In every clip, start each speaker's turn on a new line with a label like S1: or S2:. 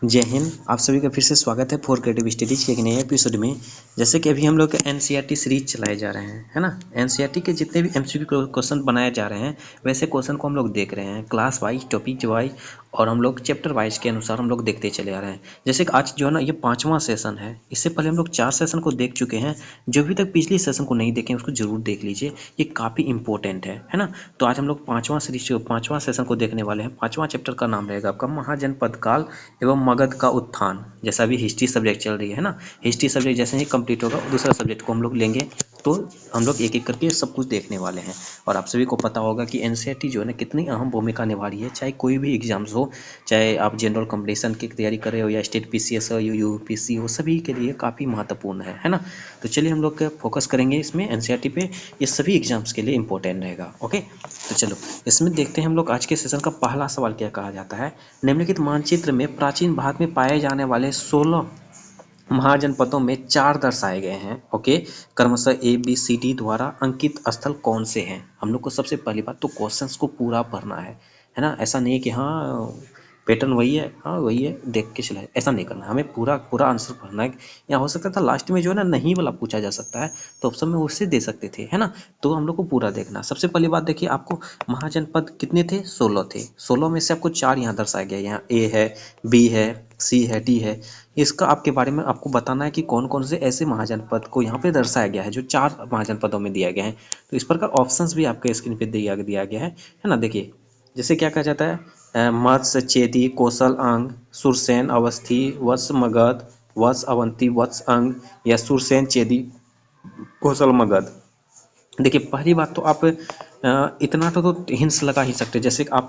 S1: जय हिंद। आप सभी का फिर से स्वागत है फॉर क्रिएटिव स्टडीज के एक नए एपिसोड में। जैसे कि अभी हम लोग एनसीईआरटी सीरीज चलाए जा रहे हैं, है ना। एनसीईआरटी के जितने भी एमसीक्यू क्वेश्चन बनाए जा रहे हैं वैसे क्वेश्चन को हम लोग देख रहे हैं क्लास वाइज, टॉपिक वाइज और हम लोग चैप्टर वाइज के अनुसार हम लोग देखते चले आ रहे हैं। जैसे कि आज जो है ना ये 5वां सेशन है। इससे पहले हम लोग 4 सेशन को देख चुके हैं। जो अभी तक पिछली सेशन को नहीं देखे उसको जरूर देख लीजिए, ये काफ़ी इंपॉर्टेंट है ना। तो आज हम लोग 5वां सेशन को देखने वाले हैं। 5वां चैप्टर का नाम रहेगा आपका महाजनपद काल एवं मगध का उत्थान। जैसा अभी हिस्ट्री सब्जेक्ट चल रही है ना, हिस्ट्री सब्जेक्ट जैसे ही कंप्लीट होगा दूसरा सब्जेक्ट को हम लोग लेंगे, तो हम लोग एक एक करके सब कुछ देखने वाले हैं। और आप सभी को पता होगा कि एनसीईआरटी जो है ना कितनी अहम भूमिका निभा रही है, चाहे कोई भी एग्जाम्स हो, चाहे आप जनरल कॉम्पिटिशन की तैयारी कर रहे हो या स्टेट पीसीएस हो या यूपीएससी हो, सभी के लिए काफ़ी महत्वपूर्ण है ना। तो चलिए हम लोग फोकस करेंगे इसमें एनसीईआरटी पे, ये सभी एग्जाम्स के लिए इंपॉर्टेंट रहेगा। ओके, तो चलो इसमें देखते हैं हम लोग आज के सेशन का पहला सवाल क्या कहा जाता है। निम्नलिखित मानचित्र में प्राचीन भारत में पाए जाने वाले 16 महाजनपदों में 4 दर्शाए गए हैं। ओके, क्रमशः ABCD द्वारा अंकित स्थल कौन से हैं। हम लोग को सबसे पहली बात तो क्वेश्चंस को पूरा पढ़ना है ना। ऐसा नहीं है कि हाँ पैटर्न वही है, हाँ वही है, देख के चला, ऐसा नहीं करना है। हमें पूरा पूरा आंसर पढ़ना है। या हो सकता था लास्ट में जो है ना नहीं वाला पूछा जा सकता है, तो ऑप्शन में उससे दे सकते थे, है ना। तो हम लोग को पूरा देखना। सबसे पहली बात देखिए, आपको महाजनपद कितने थे, 16 थे। 16 में से आपको 4 यहाँ दर्शाया गया। यहाँ A है, B है, C है, D है। इसका आपके बारे में आपको बताना है कि कौन कौन से ऐसे महाजनपद को यहाँ पे दर्शाया गया है जो 4 महाजनपदों में दिया गया है। तो इस प्रकार ऑप्शंस भी आपके स्क्रीन पे दिया गया है ना। देखिए जैसे क्या कहा जाता है, मत्स्य, चेदी, कौशल, अंग, सुरसेन, अवस्थी, वत्स, मगध, वत्स, अवंती, वत्स, अंग या सुरसेन, चेदी, कौशल, मगध। देखिए पहली बात तो आप इतना तो हिंट्स लगा ही सकते हैं। जैसे आप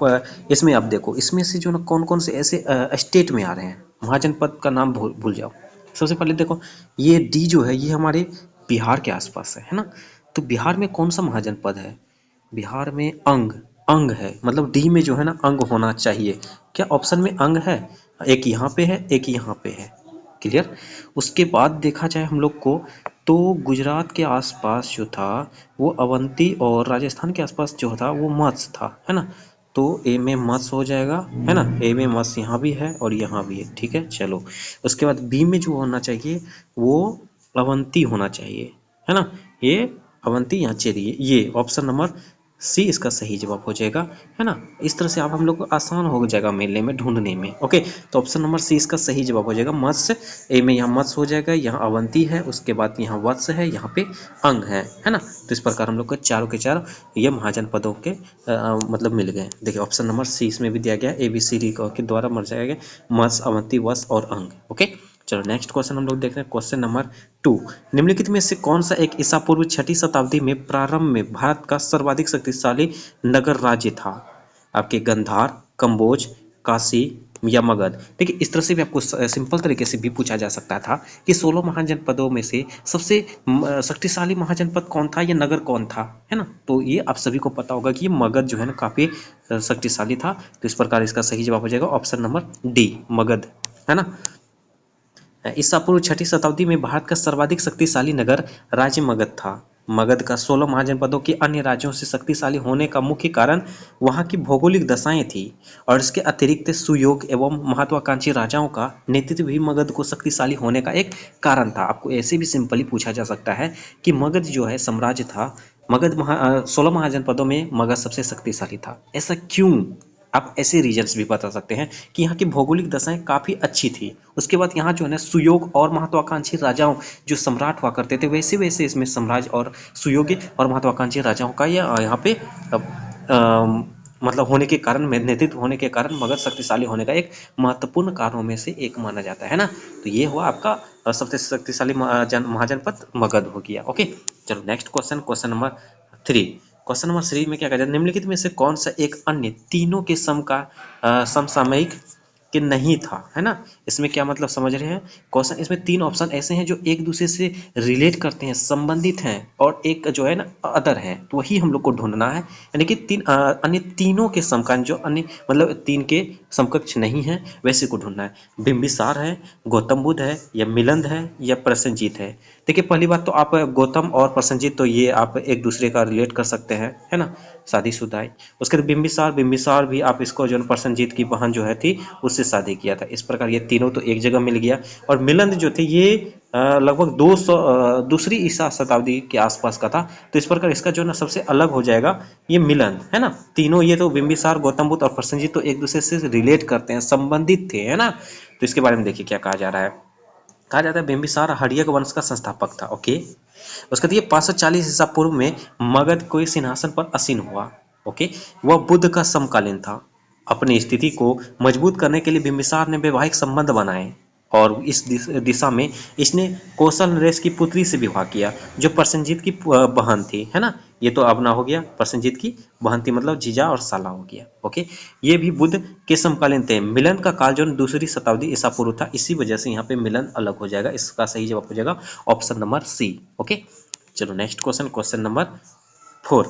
S1: इसमें आप देखो, इसमें से जो ना कौन कौन से ऐसे स्टेट में आ रहे हैं। महाजनपद का नाम भूल जाओ। सबसे पहले देखो, ये डी जो है ये हमारे बिहार के आसपास है ना। तो बिहार में कौन सा महाजनपद है, बिहार में अंग, अंग है। मतलब डी में जो है ना अंग होना चाहिए। क्या ऑप्शन में अंग है? एक यहाँ पे है, एक यहाँ पे है। क्लियर। उसके बाद देखा जाए हम लोग को, तो गुजरात के आसपास जो था वो अवंती और राजस्थान के आसपास जो था वो मत्स्य था, है ना। तो ए में मत्स्य हो जाएगा, है ना। ए में मत्स्य यहाँ भी है और यहाँ भी है, ठीक है। चलो उसके बाद बी में जो होना चाहिए वो अवंती होना चाहिए, है ना। ये अवंती यहाँ चलिए, ये ऑप्शन नंबर सी इसका सही जवाब हो जाएगा, है ना। इस तरह से आप हम लोग को आसान हो जाएगा मिलने में, ढूंढने में। ओके, तो ऑप्शन नंबर सी इसका सही जवाब हो जाएगा, मत्स्य। ए में यहाँ मत्स्य हो जाएगा, यहाँ अवंती है, उसके बाद यहाँ वत्स है, यहाँ पे अंग है ना। तो इस प्रकार हम लोग को चारों के चार ये महाजनपदों के मतलब मिल गए। देखिए ऑप्शन नंबर सी इसमें भी दिया गया, ABCD के द्वारा मर जाएगा, मत्स्य, अवंती, वत्स और अंग। ओके, चलो नेक्स्ट क्वेश्चन हम लोग देख रहे हैं, क्वेश्चन नंबर 2। निम्नलिखित में से कौन सा एक ईसा पूर्व 6ठी शताब्दी में प्रारंभ में भारत का सर्वाधिक शक्तिशाली नगर राज्य था। आपके गंधार, कंबोज, काशी या मगध। देखिए इस तरह से भी आपको सिंपल तरीके से भी पूछा जा सकता था कि 16 महाजनपदों में से सबसे शक्तिशाली महाजनपद कौन था या नगर कौन था, है ना। तो ये आप सभी को पता होगा कि ये मगध जो है ना काफी शक्तिशाली था। तो इस प्रकार इसका सही जवाब हो जाएगा ऑप्शन नंबर डी, मगध, है ना। ईसा पूर्व 6ठी शताब्दी में भारत का सर्वाधिक शक्तिशाली नगर राज्य मगध था। मगध का 16 महाजनपदों के अन्य राज्यों से शक्तिशाली होने का मुख्य कारण वहां की भौगोलिक दशाएं थी, और इसके अतिरिक्त सुयोग्य एवं महत्वाकांक्षी राजाओं का नेतृत्व भी मगध को शक्तिशाली होने का एक कारण था। आपको ऐसे भी सिंपली पूछा जा सकता है कि मगध जो है साम्राज्य था, 16 महाजनपदों में मगध सबसे शक्तिशाली था। ऐसा क्यों, आप ऐसे रीजन्स भी बता सकते हैं कि यहाँ की भौगोलिक दशाएं काफ़ी अच्छी थी। उसके बाद यहाँ जो है ना सुयोग और महत्वाकांक्षी राजाओं जो सम्राट हुआ करते थे, वैसे वैसे इसमें साम्राज्य और सुयोग्य और महत्वाकांक्षी राजाओं का यहाँ पे मतलब होने के कारण, नेतृत्व होने के कारण मगध शक्तिशाली होने का एक महत्वपूर्ण कारणों में से एक माना जाता है ना। तो ये हुआ आपका सबसे शक्तिशाली महाजनपद मगध हो गया। ओके, चलो next question, question number 3। Question number 3 में क्या कहते हैं, निम्नलिखित में से कौन सा एक अन्य तीनों के समसामयिक के नहीं था, है ना। इसमें क्या मतलब समझ रहे हैं क्वेश्चन, इसमें 3 ऑप्शन ऐसे हैं जो एक दूसरे से रिलेट करते हैं, संबंधित हैं, और एक जो है ना अदर है। तो वही हम लोग को ढूंढना है, यानी कि अन्य तीनों के समकालीन, जो अन्य मतलब 3 के समकक्ष नहीं है वैसे को ढूंढना है। बिंबिसार है, गौतम बुद्ध है, या मिलिंद है, या प्रसेनजीत है। देखिए पहली बात तो आप गौतम और प्रसेनजीत तो ये आप एक दूसरे का रिलेट कर सकते हैं, है ना, शादीशुदा है। उसके बाद बिंबिसार, बिंबिसार भी आप इसको जो प्रसेनजीत की बहन जो है थी उससे शादी किया था। इस प्रकार ये तीनों तो एक जगह मिल गया। और मिलिंद जो थे ये लगभग 200 दूसरी ईसा शताब्दी के आसपास का था। तो इस प्रकार इसका जो ना सबसे अलग हो जाएगा ये मिलिंद, है ना। तीनों ये तो बिंबिसार, गौतम बुद्ध और प्रसेनजीत तो एक दूसरे से रिलेट करते हैं, संबंधित थे, है ना। तो इसके बारे में देखिए क्या कहा जा रहा है। कहा जाता है बिंबिसार हर्यक वंश का संस्थापक था। ओके, उसके बाद ये 540 ईसा पूर्व में मगध के सिंहासन पर आसीन हुआ। ओके, वह बुद्ध का समकालीन था। अपनी स्थिति को मजबूत करने के लिए बिंबिसार ने वैवाहिक संबंध बनाए और इस दिशा में इसने कौशल नरेश की पुत्री से विवाह किया जो प्रसेनजीत की बहन थी, है ना। ये तो अपना हो गया, प्रसेनजीत की बहन थी मतलब जीजा और साला हो गया। ओके, ये भी बुद्ध के समकालीन थे। मिलन का काल जो दूसरी शताब्दी ईसा पूर्व था, इसी वजह से यहाँ पे मिलन अलग हो जाएगा। इसका सही जवाब हो जाएगा ऑप्शन नंबर सी। ओके, चलो नेक्स्ट क्वेश्चन, क्वेश्चन नंबर 4।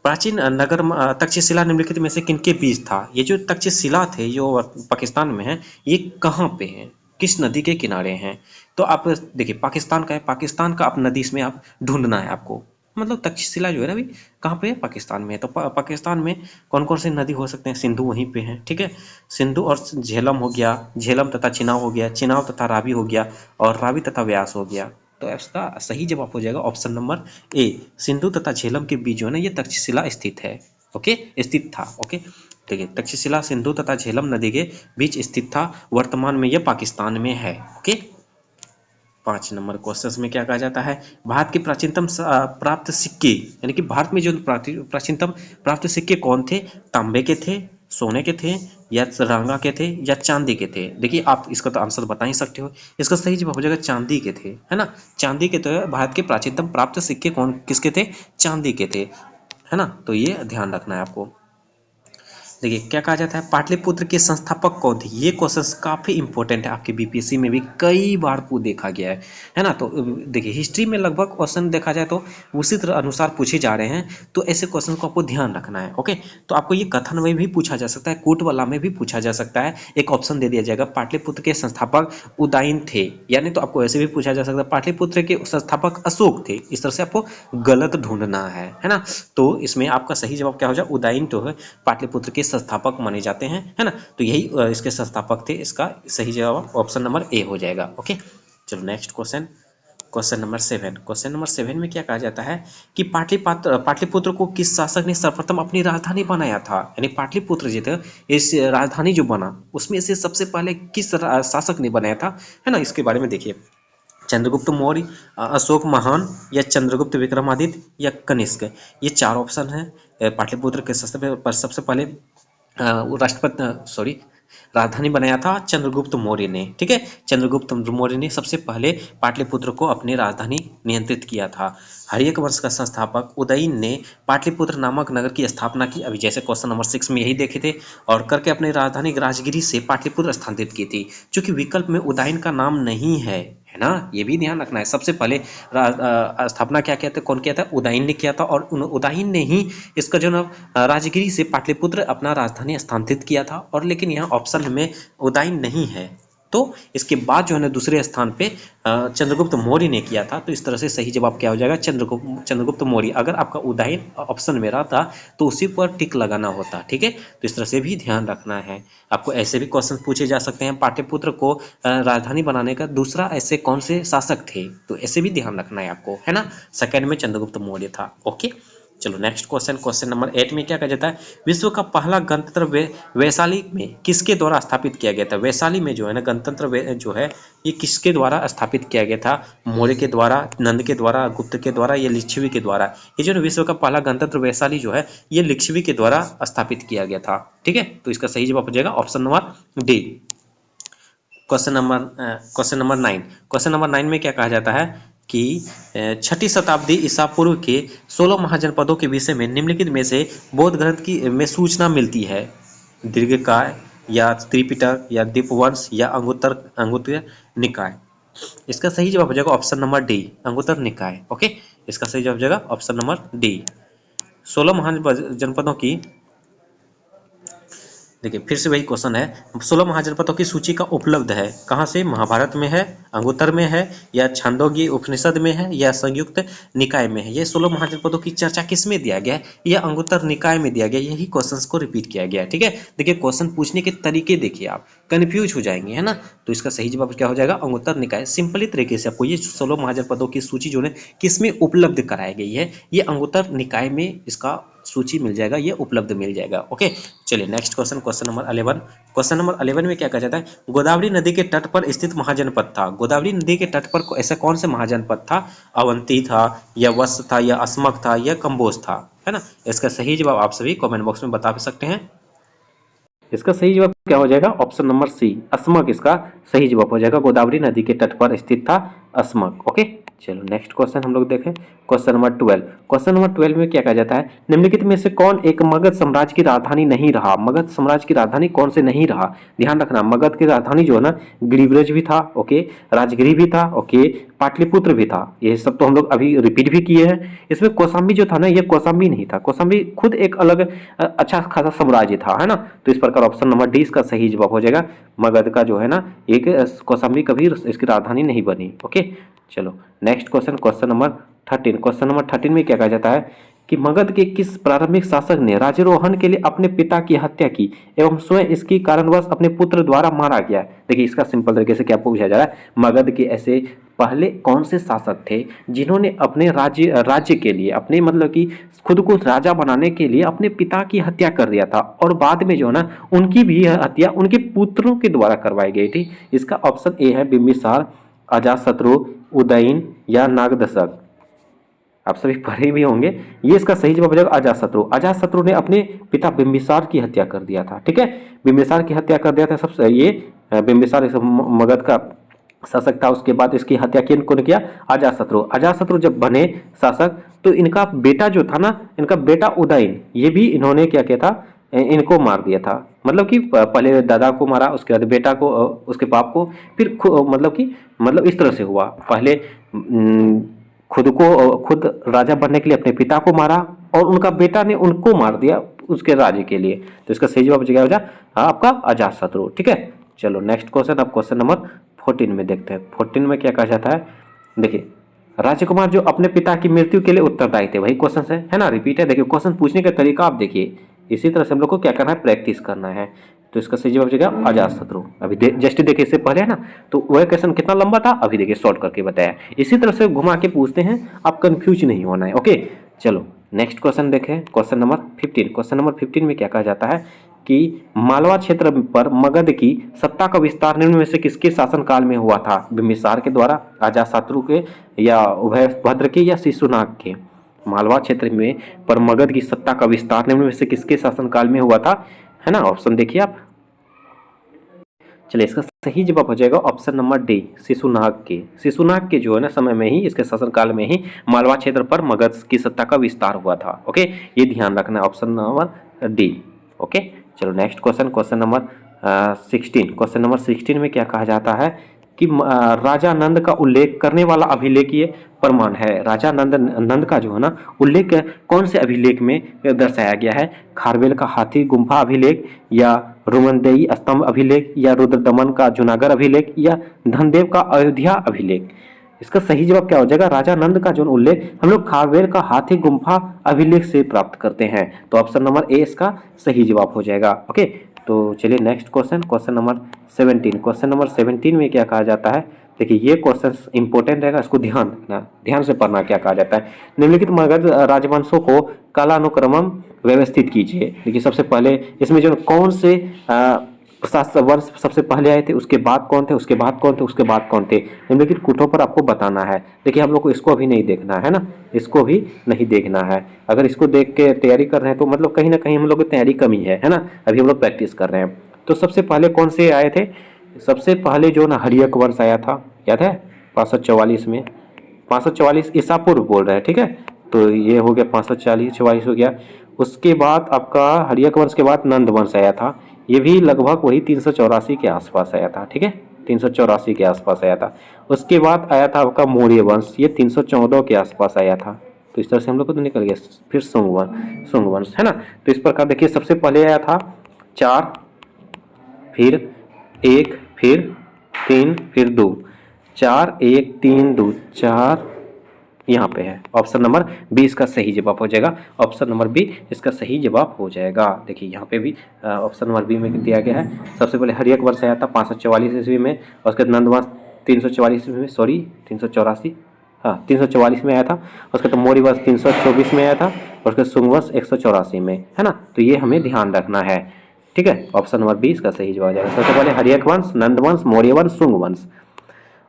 S1: प्राचीन नगर तक्षशिला निम्नलिखित में से किनके बीच था। ये जो तक्षशिला थे जो पाकिस्तान में है, ये कहाँ पे है, किस नदी के किनारे हैं। तो आप देखिए पाकिस्तान का है, पाकिस्तान का आप नदी इसमें आप ढूंढना है आपको। मतलब तक्षशिला जो है ना अभी कहाँ पे है, पाकिस्तान में है। तो पाकिस्तान में कौन कौन सी नदी हो सकते हैं, सिंधु वहीं पे है, ठीक है। सिंधु और झेलम हो गया, झेलम तथा चिनाव हो गया, चिनाव तथा रावी हो गया, और रावी तथा व्यास हो गया। तो इसका सही जवाब हो जाएगा ऑप्शन नंबर ए, सिंधु तथा झेलम के बीच जो है ना ये तक्षशिला स्थित है। ओके, स्थित था। ओके, देखिए तक्षशिला सिंधु तथा झेलम नदी के बीच स्थित था। वर्तमान में यह पाकिस्तान में है। ओके, 5 नंबर क्वेश्चन में क्या कहा जाता है, भारत के प्राचीनतम प्राप्त सिक्के, यानी कि भारत में जो प्राचीनतम प्राप्त सिक्के कौन थे, तांबे के थे, सोने के थे, या रांगा के थे, या चांदी के थे। देखिए आप इसका तो आंसर बता ही सकते हो। इसका सही जवाब हो जाएगा चांदी के थे, है ना। चांदी के तो भारत के प्राचीनतम प्राप्त सिक्के कौन किसके थे, चांदी के थे, है ना। तो ये ध्यान रखना है आपको। देखिए क्या कहा जाता है, पाटलिपुत्र के संस्थापक कौन थे। ये क्वेश्चन काफी इंपॉर्टेंट है, आपके बीपीएससी में भी कई बार देखा गया है ना। तो देखिए हिस्ट्री में लगभग क्वेश्चन देखा जाए तो उसी तरह अनुसार पूछे जा रहे हैं। तो ऐसे क्वेश्चन को आपको ध्यान रखना है। ओके, तो आपको ये कथन में भी पूछा जा सकता है, कोट वाला में भी पूछा जा सकता है। एक ऑप्शन दे दिया जाएगा, पाटलिपुत्र के संस्थापक उदयन थे, यानी तो आपको ऐसे भी पूछा जा सकता है पाटलिपुत्र के संस्थापक अशोक थे। इस तरह से आपको गलत ढूंढना है ना। तो इसमें आपका सही जवाब क्या हो जाए, उदयन तो है पाटलिपुत्र के संस्थापक माने जाते हैं, है ना। तो यही इसके संस्थापक थे। इसका सही जवाब ऑप्शन नंबर ए हो जाएगा। ओके, चलो next question, question number 7। Question number 7 में क्या कहा जाता है कि पाटलिपुत्र को किस शासक ने सर्वप्रथम अपनी राजधानी बनाया था। यानी पाटलिपुत्र जो थे इस राजधानी जो बना उसमें से सबसे पहले किस शासक ने बनाया था, है ना। इसके बारे में देखिए, चंद्रगुप्त मौर्य, अशोक महान, या चंद्रगुप्त विक्रमादित्य, या कनिष्क। ये 4 ऑप्शन है। पाटलिपुत्र के सबसे पहले राष्ट्रपति सॉरी राजधानी बनाया था चंद्रगुप्त मौर्य ने, ठीक है। चंद्रगुप्त मौर्य ने सबसे पहले पाटलिपुत्र को अपनी राजधानी नियंत्रित किया था। हर्यक वंश का संस्थापक उदयन ने पाटलिपुत्र नामक नगर की स्थापना की, अभी जैसे क्वेश्चन नंबर 6 में यही देखे थे, और करके अपनी राजधानी राजगिरी से पाटलिपुत्र स्थानांतरित की थी। चूंकि विकल्प में उदयन का नाम नहीं है ना, ये भी ध्यान रखना है। सबसे पहले स्थापना क्या किया था, कौन किया था, उदयन ने किया था, और उदयन ने ही इसका जो ना राजगिरी से पाटलिपुत्र अपना राजधानी स्थानांतरित किया था। और लेकिन यहाँ ऑप्शन में उदयन नहीं है, तो इसके बाद जो है ना दूसरे स्थान पे चंद्रगुप्त मौर्य ने किया था। तो इस तरह से सही जवाब क्या हो जाएगा, चंद्रगुप्त मौर्य। अगर आपका उदयन ऑप्शन में रहता तो उसी पर टिक लगाना होता, ठीक है। तो इस तरह से भी ध्यान रखना है आपको। ऐसे भी क्वेश्चन पूछे जा सकते हैं, पाटलिपुत्र को राजधानी बनाने का दूसरा ऐसे कौन से शासक थे, तो ऐसे भी ध्यान रखना है आपको, है ना। सेकंड में चंद्रगुप्त मौर्य था। ओके, चलो नेक्स्ट क्वेश्चन, क्वेश्चन नंबर 8 में क्या कहा जाता है, विश्व का पहला गणतंत्र वैशाली में किसके द्वारा स्थापित किया गया था। वैशाली में जो है ना गणतंत्र जो है ये किसके द्वारा स्थापित किया गया था, मौर्य के द्वारा, नंद के द्वारा, गुप्त के द्वारा, या लिच्छवी के द्वारा। ये जो विश्व का पहला गणतंत्र वैशाली जो है ये लिच्छवी के द्वारा स्थापित किया गया था, ठीक है। तो इसका सही जवाब हो जाएगा option number D. Question number 9। Question number 9 में क्या कहा जाता है कि 6ठी शताब्दी ईसा पूर्व के 16 महाजनपदों के विषय में निम्नलिखित में से बौद्ध ग्रंथ की में सूचना मिलती है। दीर्घकाय, या त्रिपिटक, या दीपवंश, या अंगुत्तर निकाय। इसका सही जवाब हो जाएगा ऑप्शन नंबर डी, अंगुत्तर निकाय। ओके, इसका सही जवाब हो जाएगा ऑप्शन नंबर डी। 16 महाजनपदों की देखिए फिर से वही क्वेश्चन है, 16 महाजनपदों की सूची का उपलब्ध है कहाँ से, महाभारत में है, अंगुत्तर में है, या छांदोग्य उपनिषद में है, या संयुक्त निकाय में है। ये 16 महाजनपदों की चर्चा किस में दिया गया है, यह अंगुत्तर निकाय में दिया गया। यही क्वेश्चन को रिपीट किया गया है। ठीक है, देखिए क्वेश्चन पूछने के तरीके देखिए, आप कंफ्यूज हो जाएंगे, है ना। तो इसका सही जवाब क्या हो जाएगा, अंगुत्तर निकाय। सिंपली तरीके से आपको ये 16 महाजनपदों की सूची जो है किस में उपलब्ध कराई गई है, ये अंगुत्तर निकाय में इसका सूची मिल जाएगा, ये उपलब्ध मिल जाएगा। ओके, चलिए next question, question number 11। Question number 11 में क्या कहा जाता है, गोदावरी नदी के तट पर स्थित महाजनपद था। गोदावरी नदी के तट पर ऐसा कौन से महाजनपद था, अवंती था, या वत्स था, या अस्मक था, या कंबोज था, है ना। इसका सही जवाब आप सभी कमेंट बॉक्स में बता सकते हैं। इसका सही जवाब क्या हो जाएगा, ऑप्शन नंबर सी, अस्मक इसका सही जवाब हो जाएगा। गोदावरी नदी के तट पर स्थित था अस्मक। ओके, चलो नेक्स्ट क्वेश्चन हम लोग देखें, क्वेश्चन नंबर 12। क्वेश्चन नंबर 12 में क्या कहा जाता है, निम्नलिखित में से कौन एक मगध साम्राज्य की राजधानी नहीं रहा। मगध साम्राज्य की राजधानी कौन से नहीं रहा, ध्यान रखना, मगध की राजधानी जो है ना, गिरिब्रज भी था, ओके, राजगिरी भी था, ओके, पाटलिपुत्र भी था। ये सब तो हम लोग अभी रिपीट भी किए हैं। इसमें कौशाम्बी जो था ना, ये कौशाम्बी नहीं था, कौशाम्बी खुद एक अलग अच्छा खासा साम्राज्य था, है ना। तो इस प्रकार ऑप्शन नंबर डी इसका सही जवाब हो जाएगा। मगध का जो है ना एक कौशाम्बी कभी इसकी राजधानी नहीं बनी। ओके, चलो next question, question number 13। Question number 13 में क्या कहा जाता है कि मगध के किस प्रारंभिक शासक ने राज्यारोहण के लिए अपने पिता की हत्या की एवं स्वयं इसकी कारणवश अपने पुत्र द्वारा मारा गया। देखिए इसका सिंपल तरीके से क्या पूछा जा रहा है, मगध के ऐसे पहले कौन से शासक थे जिन्होंने अपने राज्य के लिए, अपने मतलब कि खुद को राजा बनाने के लिए अपने पिता की हत्या कर दिया था, और बाद में जो है ना उनकी भी हत्या उनके पुत्रों के द्वारा करवाई गई थी। इसका ऑप्शन ए है बिंबिसार, अजातशत्रु, उदयन, या नागदशक। आप सभी पढ़े भी होंगे। ये इसका सही जवाब हो जाएगा अजातशत्रु। अजातशत्रु ने अपने पिता बिंबिसार की हत्या कर दिया था। ठीक है, बिंबिसार की हत्या कर दिया था। सबसे ये बिंबिसार मगध का शासक था। उसके बाद इसकी हत्या किन किया, अजातशत्रु। अजातशत्रु जब बने शासक तो इनका बेटा जो था ना, इनका बेटा उदयन, ये भी इन्होंने क्या किया था, इनको मार दिया था। मतलब कि पहले दादा को मारा, उसके बाद बेटा को, उसके बाप को, फिर मतलब इस तरह से हुआ। पहले खुद राजा बनने के लिए अपने पिता को मारा, और उनका बेटा ने उनको मार दिया उसके राज्य के लिए। तो इसका सही जवाब क्या हो जाए आपका अजातशत्रु। ठीक है, चलो नेक्स्ट क्वेश्चन, अब क्वेश्चन नंबर 14 में देखते हैं। 14 में क्या कहा जाता है, देखिए राजकुमार जो अपने पिता की मृत्यु के लिए उत्तरदायी थे, वही क्वेश्चन है ना, रिपीट है। देखिए क्वेश्चन पूछने का तरीका आप देखिए, इसी तरह से हम लोग को क्या करना है, प्रैक्टिस करना है। तो इसका सही जवाब हो जाएगा अजातशत्रु। अभी जस्ट देखिए इससे पहले है ना, तो वह क्वेश्चन कितना लंबा था, अभी देखिए शॉर्ट करके बताया। इसी तरह से घुमा के पूछते हैं, आप कंफ्यूज नहीं होना है। ओके, चलो नेक्स्ट क्वेश्चन देखें, क्वेश्चन नंबर 15। क्वेश्चन नंबर 15 में क्या कहा जाता है कि मालवा क्षेत्र पर मगध की सत्ता का विस्तार निम्न में से किसके शासनकाल में हुआ था, बिंबिसार के द्वारा, अजातशत्रु के, या उभयभद्र के, या शिशुनाग के। मालवा क्षेत्र में पर मगध की सत्ता का विस्तार निम्न में से किसके शासनकाल में हुआ था, है ना। ऑप्शन देखिए आप, चलिए इसका सही जवाब हो जाएगा ऑप्शन नंबर डी, शिशुनाग के। शिशुनाग के जो है ना समय में ही, इसके शासनकाल में ही मालवा क्षेत्र पर मगध की सत्ता का विस्तार हुआ था। ओके, ये ध्यान रखना है, ऑप्शन नंबर डी। ओके, चलो next question, question number 16। Question number 16 में क्या कहा जाता है कि राजा नंद का उल्लेख करने वाला अभिलेखीय प्रमाण है। राजा नंद का जो है ना उल्लेख कौन से अभिलेख में दर्शाया गया है, खारवेल का हाथी गुम्फा अभिलेख, या रुमनदेई स्तंभ अभिलेख, या रुद्रदमन का जूनागढ़ अभिलेख, या धनदेव का अयोध्या अभिलेख। इसका सही जवाब क्या हो जाएगा, राजा नंद का जो उल्लेख हम लोग खारवेल का हाथी गुम्फा अभिलेख से प्राप्त करते हैं। तो ऑप्शन नंबर ए इसका सही जवाब हो जाएगा। ओके, तो चलिए next question, question number 17। Question number 17 में क्या कहा जाता है, देखिए ये क्वेश्चन इंपॉर्टेंट रहेगा, इसको ध्यान रखना, ध्यान से पढ़ना। क्या कहा जाता है, निम्नलिखित मगध राजवंशों को कालानुक्रमम व्यवस्थित कीजिए। देखिए सबसे पहले इसमें जो कौन से वंश सबसे पहले आए थे, उसके बाद कौन थे, उसके बाद कौन थे, उसके बाद कौन थे, निम्नलिखित कूटों पर आपको बताना है। देखिए हम लोग को इसको अभी नहीं देखना है ना, इसको भी नहीं देखना है। अगर इसको देख के तैयारी कर रहे हैं तो मतलब कहीं ना कहीं हम लोग की तैयारी कमी है ना, अभी हम लोग प्रैक्टिस कर रहे हैं। तो सबसे पहले कौन से आए थे, सबसे पहले जो ना हर्यक वंश आया था, याद है 544 में, 544 ईसा पूर्व बोल रहे हैं। ठीक है, तो ये हो गया 544 हो गया। उसके बाद आपका हर्यक वंश के बाद नंद वंश आया था, ये भी लगभग वही 384 के आसपास आया था। ठीक है, 384 के आसपास आया था। उसके बाद आया था आपका मौर्य वंश, ये 314 के आसपास आया था। तो इस तरह से हम लोग को तो निकल गया। फिर शुंग वंश है ना। तो इस प्रकार देखिए सबसे पहले आया था 4 फिर 1, फिर 3, फिर 2, 4, 1, 3, 2, 4 यहाँ पे है। ऑप्शन नंबर बी इसका सही जवाब हो जाएगा। ऑप्शन नंबर बी इसका सही जवाब हो जाएगा। देखिए यहाँ पे भी ऑप्शन नंबर बी में दिया गया है। सबसे पहले हरियक वर्ष आया था 544 ईस्वी में, और उसके बाद नंदवंश 344 में, सॉरी 384, हाँ 344 में आया था। उसके बाद मौर्य वंश 324 में आया था, और उसके शुंग वंश 184 में, है ना। तो ये हमें ध्यान रखना है, ठीक है। ऑप्शन नंबर बी इसका सही जवाब हो जाएगा। सबसे पहले हरियक वंश, नंद वंश, मौर्य वंश, शुंग वंश।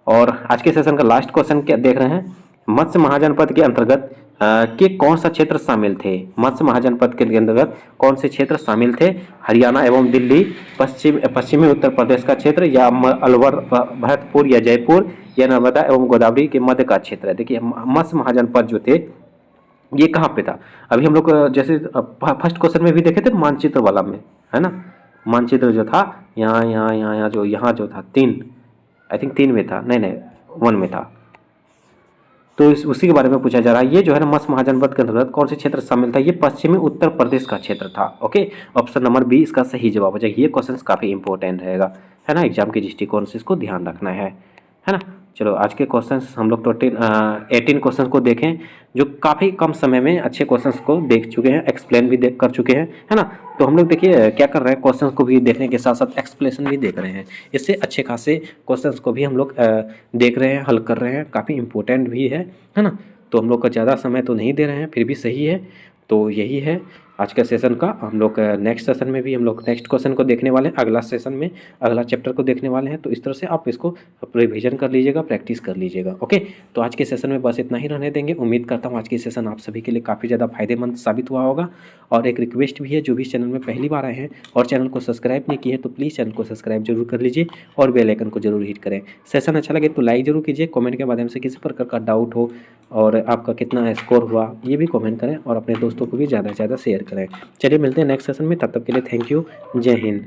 S1: और आज के सेशन का लास्ट क्वेश्चन क्या देख रहे हैं, मत्स्य महाजनपद के अंतर्गत के कौन सा क्षेत्र शामिल थे। मत्स्य महाजनपद के अंतर्गत कौन से क्षेत्र शामिल थे। हरियाणा एवं दिल्ली, पश्चिमी उत्तर प्रदेश का क्षेत्र, या अलवर, भरतपुर या जयपुर, या नर्मदा एवं गोदावरी के मध्य का क्षेत्र है। देखिए मत्स्य महाजनपद जो थे ये कहाँ पे था। अभी हम लोग जैसे फर्स्ट क्वेश्चन में भी देखे थे मानचित्र वाला में, है ना। मानचित्र जो था यहाँ यहाँ यहाँ यहाँ जो था 3, आई थिंक 3 में था, नहीं 1 में था। तो उसी के बारे में पूछा जा रहा है। ये जो है ना मत्स्य महाजनपद के अंतर्गत कौन से क्षेत्र शामिल था। ये पश्चिमी उत्तर प्रदेश का क्षेत्र था। ओके, ऑप्शन नंबर बी इसका सही जवाब हो जाएगा। ये क्वेश्चन काफी इंपॉर्टेंट रहेगा, है ना। एग्जाम के दृष्टिकोण से इसको ध्यान रखना है ना। चलो आज के क्वेश्चंस हम लोग टोटल 18 क्वेश्चंस को देखें, जो काफ़ी कम समय में अच्छे क्वेश्चंस को देख चुके हैं, एक्सप्लेन भी कर चुके हैं, है ना। तो हम लोग देखिए क्या कर रहे हैं, क्वेश्चंस को भी देखने के साथ साथ एक्सप्लेनेशन भी देख रहे हैं। इससे अच्छे खासे क्वेश्चंस को भी हम लोग देख रहे हैं, हल कर रहे हैं। काफ़ी इंपॉर्टेंट भी है ना। तो हम लोग का ज़्यादा समय तो नहीं दे रहे हैं, फिर भी सही है। तो यही है आज का सेशन का। हम लोग नेक्स्ट सेशन में भी हम लोग नेक्स्ट क्वेश्चन को देखने वाले हैं, अगला सेशन में अगला चैप्टर को देखने वाले हैं। तो इस तरह से आप इसको रिविजन कर लीजिएगा, प्रैक्टिस कर लीजिएगा। ओके, तो आज के सेशन में बस इतना ही रहने देंगे। उम्मीद करता हूँ आज की सेशन आप सभी के लिए काफ़ी ज़्यादा फायदेमंद साबित हुआ होगा। और एक रिक्वेस्ट भी है, जो भी चैनल में पहली बार आए हैं और चैनल को सब्सक्राइब नहीं किए हैं तो प्लीज़ चैनल को सब्सक्राइब जरूर कर लीजिए और बेल आइकन को जरूर हिट करें। सेशन अच्छा लगे तो लाइक जरूर कीजिए। कमेंट के माध्यम से किसी प्रकार का डाउट हो और आपका कितना स्कोर हुआ ये भी कमेंट करें, और अपने दोस्तों को भी ज़्यादा से ज़्यादा शेयर करें। चलिए मिलते हैं नेक्स्ट सेशन में, तब तक के लिए थैंक यू, जय हिंद।